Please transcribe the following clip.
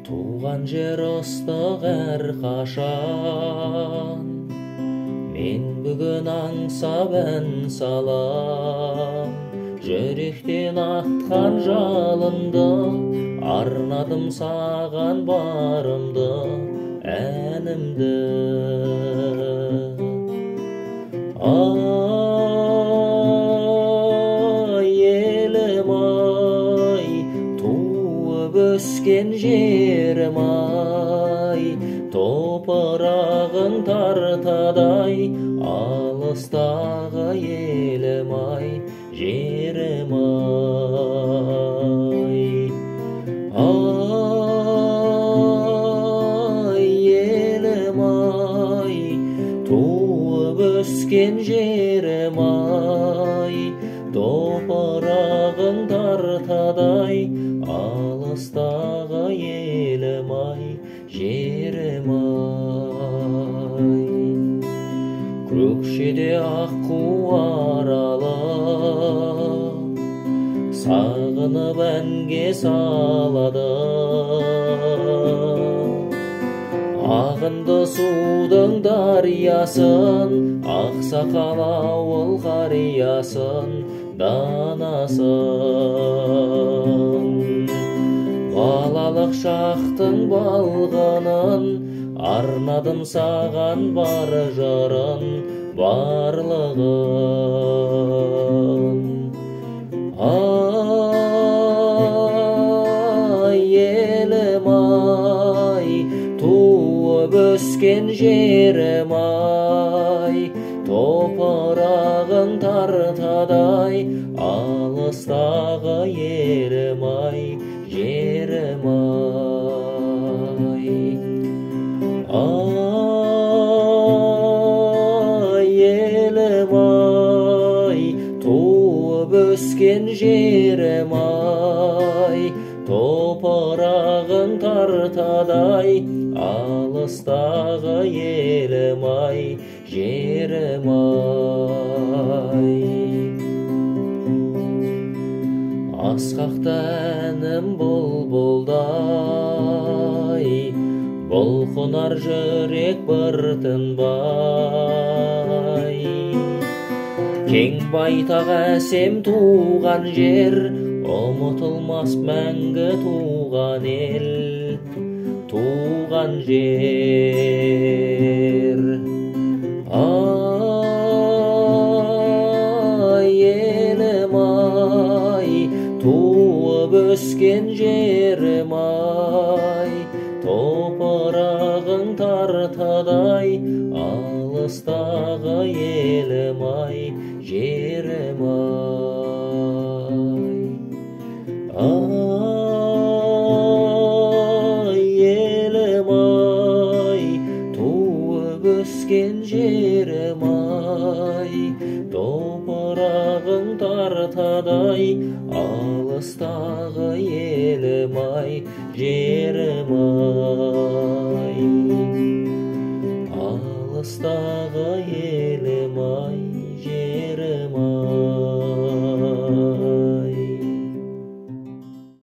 Туған жер ыстық әрқашан, мен бүгін аңсап ән салам. Жүректен атқан жалынды, арнадым саған барымды, әнімді. Ай, елім ай, туып өскен жерім ай, топырағың тартадай, алыстағы елім ай, жерім ай. Ай, елім ай, туып өскен жерім ай, топырағың тартадай, алыстағы елім ай, жерім ай. Көкшеде аққу аралы, сағынып әнге салады. Ағынды судың дариясын, ақсақал ауыл қариясын, данасын. Балалық шақтың балғынын, арнадым саған бар жырын, барлығын. Ай, елім ай, туып өскен жерім ай, топырағың тартадай, алыстағы елім ай, жерім ай. Ай, елім ай, туып өскен жерім ай, топырағың тартадай, алыстағы елім ай, жерім ай. Асқақта әнім бұлбұлдай, бұлқынар жүрек бір тынбай. Кең байтақ әсем туған жер, ұмытылмас мәңгі туған ел, туған жер. Ай, елім ай, туып өскен жерім ай, топырағың тартадай, алыстағы елім ай, жерім ай. Ай, елім ай, туып өскен жерім ай, топырағың тартадай, алыстағы елім ай, жерім ай. Алыстағы